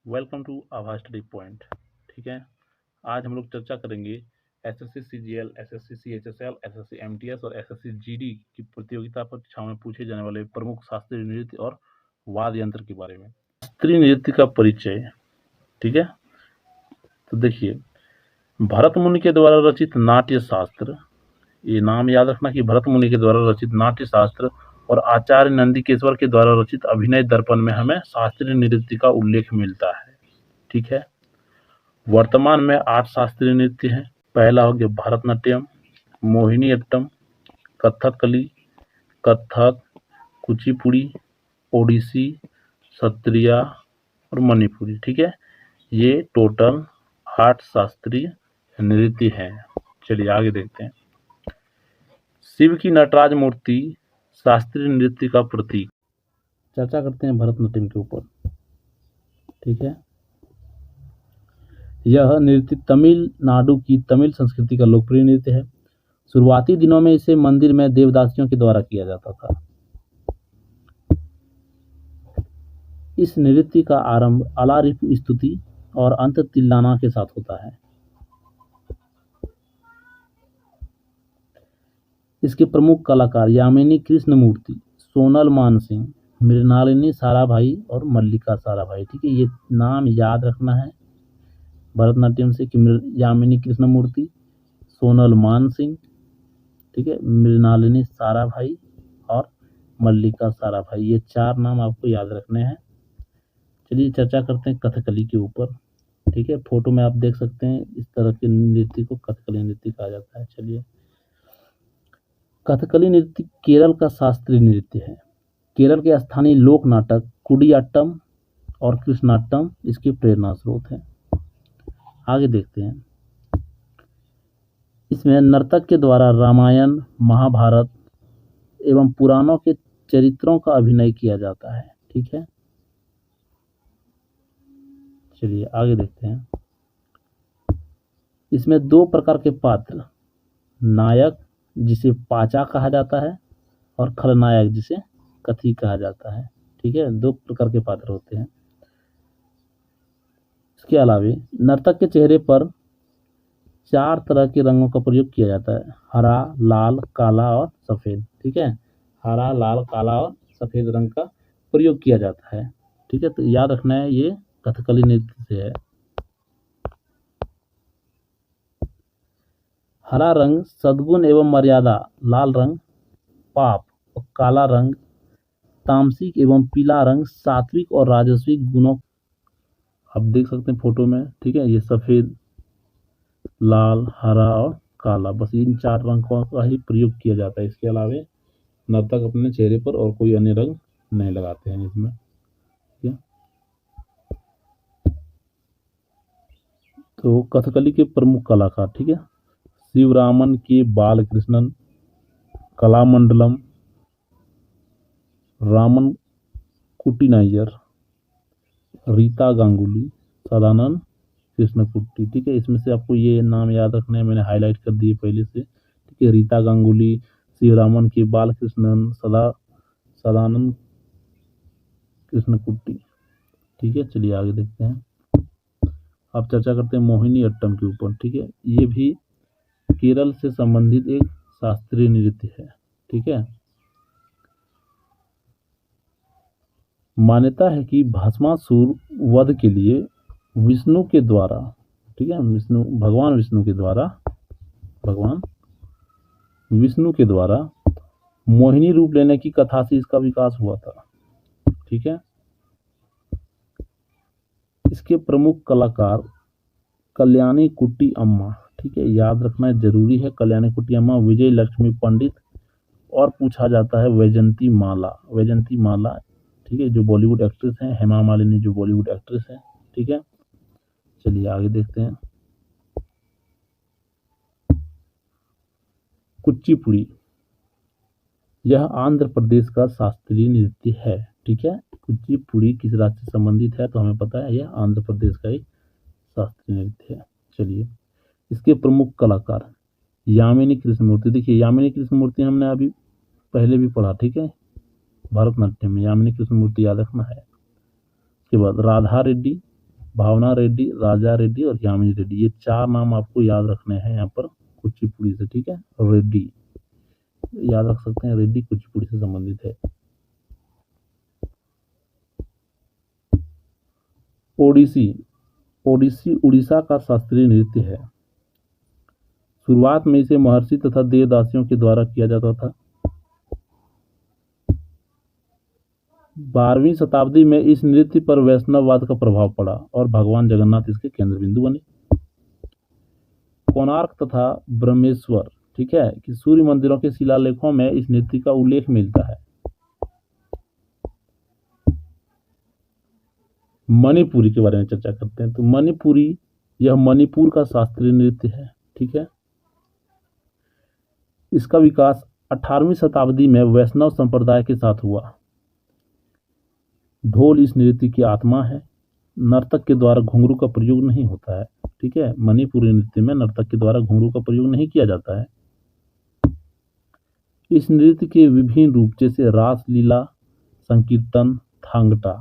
Welcome to Abha study point. ठीक है, आज हम लोग चर्चा करेंगे SSC CGL, SSC CHSL, SSC MTS और एसएससी जीडी की प्रतियोगिता परीक्षाओं में पूछे जाने वाले प्रमुख शास्त्रीय नृत्य और वाद्य यंत्र के बारे में। शास्त्रीय नृत्य का परिचय। ठीक है, तो देखिए, भरत मुनि के द्वारा रचित नाट्य शास्त्र, ये नाम याद रखना कि भरत मुनि के द्वारा रचित नाट्य शास्त्र और आचार्य नंदिकेश्वर के द्वारा रचित अभिनय दर्पण में हमें शास्त्रीय नृत्य का उल्लेख मिलता है। ठीक है, वर्तमान में 8 शास्त्रीय नृत्य हैं। पहला हो गया भरतनाट्यम, मोहिनीअट्टम, कथकली, कथक, कुचिपुड़ी, ओडिसी, सत्रिया और मणिपुरी। ठीक है, ये टोटल 8 शास्त्रीय नृत्य हैं। चलिए आगे देखते हैं। शिव की नटराज मूर्ति शास्त्रीय नृत्य का प्रतीक। चर्चा करते हैं भरतनाट्यम के ऊपर। ठीक है, यह नृत्य तमिलनाडु की तमिल संस्कृति का लोकप्रिय नृत्य है। शुरुआती दिनों में इसे मंदिर में देवदासियों के द्वारा किया जाता था। इस नृत्य का आरंभ अलारिपु स्तुति और अंत तिल्लाना के साथ होता है। इसके प्रमुख कलाकार यामिनी कृष्णमूर्ति, सोनल मानसिंह, मृणालिनी साराभाई और मल्लिका साराभाई। ठीक है, ये नाम याद रखना है भरतनाट्यम से कि यामिनी कृष्णमूर्ति, सोनल मानसिंह, ठीक है, मृणालिनी साराभाई और मल्लिका साराभाई, ये 4 नाम आपको याद रखने हैं। चलिए चर्चा करते हैं कथकली के ऊपर। ठीक है, फोटो में आप देख सकते हैं इस तरह के नृत्य को कथकली नृत्य कहा जाता है। चलिए, कथकली नृत्य केरल का शास्त्रीय नृत्य है। केरल के स्थानीय लोक नाटक कुडियाट्टम और कृष्णाट्टम इसके प्रेरणा स्रोत हैं। आगे देखते हैं। इसमें नर्तक के द्वारा रामायण, महाभारत एवं पुराणों के चरित्रों का अभिनय किया जाता है। ठीक है, चलिए आगे देखते हैं। इसमें 2 प्रकार के पात्र, नायक जिसे पाचा कहा जाता है और खलनायक जिसे कथी कहा जाता है। ठीक है, 2 प्रकार के पात्र होते हैं। इसके अलावे नर्तक के चेहरे पर 4 तरह के रंगों का प्रयोग किया जाता है, हरा, लाल, काला और सफ़ेद। ठीक है, हरा, लाल, काला और सफ़ेद रंग का प्रयोग किया जाता है। ठीक है, तो याद रखना है ये कथकली नृत्य से है। हरा रंग सद्गुण एवं मर्यादा, लाल रंग पाप और काला रंग तामसिक एवं पीला रंग सात्विक और राजस्विक गुणों। आप देख सकते हैं फोटो में। ठीक है, ये सफ़ेद, लाल, हरा और काला, बस इन 4 रंगों का ही प्रयोग किया जाता है। इसके अलावे नर्तक अपने चेहरे पर और कोई अन्य रंग नहीं लगाते हैं इसमें। ठीक है, तो कथकली के प्रमुख कलाकार, ठीक है, शिवरामन के बालकृष्णन, कलामंडलम, रामन कुट्टी नायर, रीता गांगुली, सदानंद कृष्णकुट्टी। ठीक है, इसमें से आपको ये नाम याद रखने हैं, मैंने हाईलाइट कर दिए पहले से। ठीक है, रीता गांगुली, शिवरामन के बालकृष्णन, सदानंद कृष्णकुट्टी। ठीक है, चलिए आगे देखते हैं। अब चर्चा करते हैं मोहिनीअट्टम के ऊपर। ठीक है, ये भी केरल से संबंधित एक शास्त्रीय नृत्य है। ठीक है, मान्यता है कि भस्मासुर वध के लिए विष्णु के द्वारा, ठीक है, भगवान विष्णु के द्वारा मोहिनी रूप लेने की कथा से इसका विकास हुआ था। ठीक है, इसके प्रमुख कलाकार कल्याणी कुट्टी अम्मा। ठीक है, याद रखना जरूरी है, कल्याणी कुट्टी अम्मा, विजय लक्ष्मी पंडित और पूछा जाता है वैजंती माला। ठीक है, जो बॉलीवुड एक्ट्रेस हैं, हेमा मालिनी जो बॉलीवुड एक्ट्रेस हैं। ठीक है, चलिए आगे देखते हैं। कुचिपुड़ी, यह आंध्र प्रदेश का शास्त्रीय नृत्य है। ठीक है, कुचिपुड़ी किस राज्य से संबंधित है तो हमें पता है, यह आंध्र प्रदेश का एक शास्त्रीय नृत्य है। चलिए, इसके प्रमुख कलाकार यामिनी कृष्णमूर्ति। देखिए, यामिनी कृष्णमूर्ति हमने अभी पहले भी पढ़ा। ठीक है, भरतनाट्यम में यामिनी कृष्णमूर्ति याद रखना है। उसके बाद राधा रेड्डी, भावना रेड्डी, राजा रेड्डी और यामिनी रेड्डी, ये 4 नाम आपको याद रखने हैं यहाँ पर कुचिपुड़ी से, ठीक है। रेड्डी याद रख सकते हैं, रेड्डी कुचिपुड़ी से संबंधित है। ओडिसी, ओडिसी उड़ीसा का शास्त्रीय नृत्य है। शुरुआत में इसे महर्षि तथा देवदासियों के द्वारा किया जाता था। 12वीं शताब्दी में इस नृत्य पर वैष्णववाद का प्रभाव पड़ा और भगवान जगन्नाथ इसके केंद्र बिंदु बने। कोणार्क तथा ब्रह्मेश्वर, ठीक है, कि सूर्य मंदिरों के शिलालेखों में इस नृत्य का उल्लेख मिलता है। मणिपुरी के बारे में चर्चा करते हैं। तो मणिपुरी, यह मणिपुर का शास्त्रीय नृत्य है, ठीक है। इसका विकास 18वीं शताब्दी में वैष्णव संप्रदाय के साथ हुआ। ढोल इस नृत्य की आत्मा है। नर्तक के द्वारा घुंघरू का प्रयोग नहीं होता है, ठीक है। मणिपुरी नृत्य में नर्तक के द्वारा घुंघरू का प्रयोग नहीं किया जाता है। इस नृत्य के विभिन्न रूप जैसे रास लीला, संकीर्तन, थांगटा,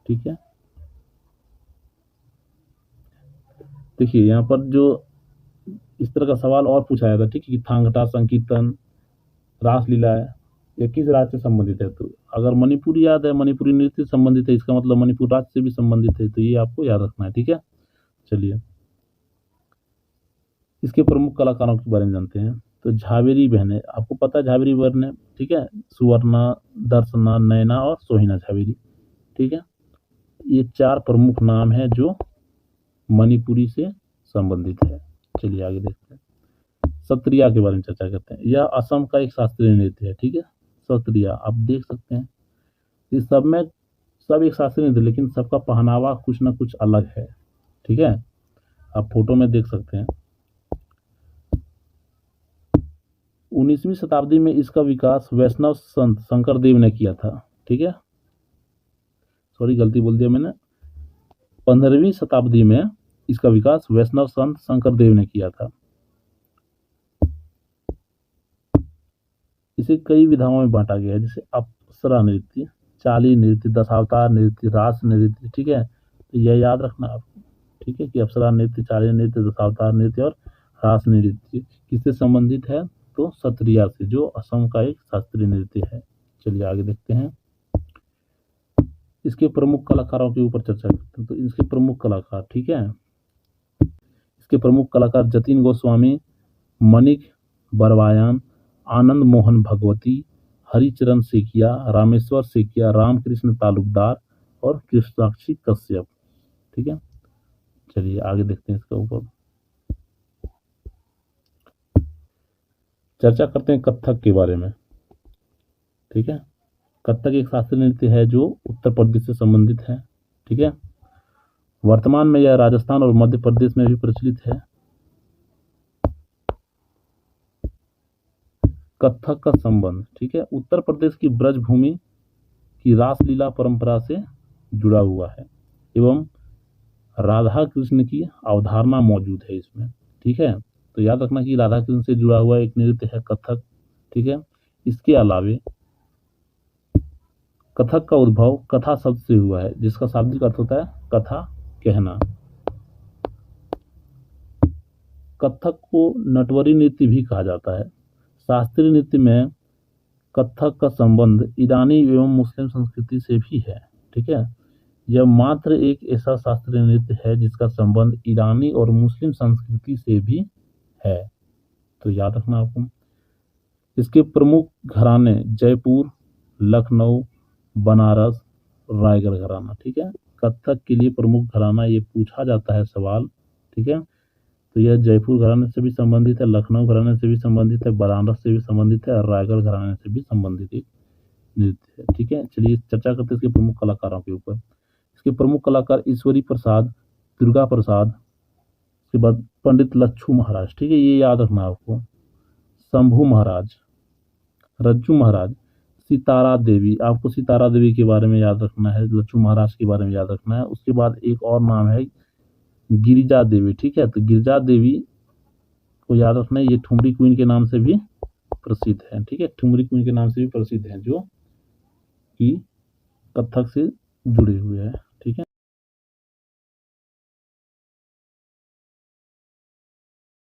ठीक है। देखिए यहाँ पर जो इस तरह का सवाल और पूछा जाता है, ठीक है, कि थांगटा, संकीर्तन, रासलीला है, ये किस राज्य से संबंधित है। तो अगर मणिपुरी याद है, मणिपुरी नृत्य से संबंधित है, इसका मतलब मणिपुर राज्य से भी संबंधित है, तो ये आपको याद रखना है, ठीक है। चलिए इसके प्रमुख कलाकारों के बारे में जानते हैं। तो झावेरी बहनें, आपको पता है झावेरी बहनें, ठीक है, सुवर्णा, दर्शना, नैना और सोहिना झावेरी, ठीक है। ये 4 प्रमुख नाम हैं जो मणिपुरी से संबंधित है। चलिए आगे देखते हैं। सत्रिया के बारे में चर्चा करते हैं। यह असम का एक शास्त्रीय नृत्य है, ठीक है। सत्रिया आप देख सकते हैं, इस सब में सब एक शास्त्रीय नृत्य, लेकिन सबका पहनावा कुछ ना कुछ अलग है, ठीक है। आप फोटो में देख सकते हैं। 19वीं शताब्दी में इसका विकास वैष्णव संत शंकरदेव ने किया था, ठीक है। सॉरी गलती बोल दिया मैंने। 15वीं शताब्दी में इसका विकास वैष्णव संत शंकरदेव ने किया था। इसे कई विधाओं में बांटा गया है, जैसे अप्सरा नृत्य, चाली नृत्य, दशावतार नृत्य, रास नृत्य, ठीक है। तो यह याद रखना आपको, ठीक है, कि अप्सरा नृत्य, चाली नृत्य, दशावतार नृत्य और रास नृत्य किससे संबंधित है, तो सत्रिया से, जो असम का एक शास्त्रीय नृत्य है। चलिए आगे देखते हैं। इसके प्रमुख कलाकारों के ऊपर चर्चा करते हैं। तो इसके प्रमुख कलाकार, ठीक है, इसके प्रमुख कलाकार जतिन गोस्वामी, मणिक बरवायन, आनंद मोहन भगवती, हरिचरण सेकिया, रामेश्वर सेकिया, रामकृष्ण तालुकदार और कृष्णाक्षी कश्यप, ठीक है। चलिए आगे देखते हैं इसके ऊपर। चर्चा करते हैं कथक के बारे में, ठीक है। कथक एक शास्त्रीय नृत्य है जो उत्तर प्रदेश से संबंधित है, ठीक है। वर्तमान में यह राजस्थान और मध्य प्रदेश में भी प्रचलित है। कथक का संबंध, ठीक है, उत्तर प्रदेश की ब्रजभूमि की रासलीला परंपरा से जुड़ा हुआ है एवं राधा कृष्ण की अवधारणा मौजूद है इसमें, ठीक है। तो याद रखना कि राधा कृष्ण से जुड़ा हुआ एक नृत्य है कथक, ठीक है। इसके अलावे कथक का उद्भव कथा शब्द से हुआ है, जिसका शाब्दिक अर्थ होता है कथा, कहना। कथक को नटवरी नृत्य भी कहा जाता है। शास्त्रीय नृत्य में कथक का संबंध ईरानी एवं मुस्लिम संस्कृति से भी है, ठीक है। यह मात्र एक ऐसा शास्त्रीय नृत्य है जिसका संबंध ईरानी और मुस्लिम संस्कृति से भी है, तो याद रखना आपको। इसके प्रमुख घराने जयपुर, लखनऊ, बनारस, रायगढ़ घराना, ठीक है। कथक के लिए प्रमुख घराना ये पूछा जाता है सवाल, ठीक है। तो यह जयपुर घराने से भी संबंधित है, लखनऊ घराने से भी संबंधित है, बनारस से भी संबंधित है और रायगढ़ घराने से भी संबंधित एक नृत्य है, ठीक है। चलिए चर्चा करते हैं इसके प्रमुख कलाकारों के ऊपर। इसके प्रमुख कलाकार ईश्वरी प्रसाद, दुर्गा प्रसाद, इसके बाद पंडित लच्छू महाराज, ठीक है, ये याद रखना आपको। शंभू महाराज, रज्जू महाराज, सितारा देवी, आपको सितारा देवी के बारे में याद रखना है, लच्छू महाराज के बारे में याद रखना है। उसके बाद एक और नाम है गिरिजा देवी, ठीक है। तो गिरिजा देवी को याद रखना है, ये ठुमरी क्वीन के नाम से भी प्रसिद्ध है, ठीक है। ठुमरी क्वीन के नाम से भी प्रसिद्ध है, जो कि कथक से जुड़े हुए हैं, ठीक है।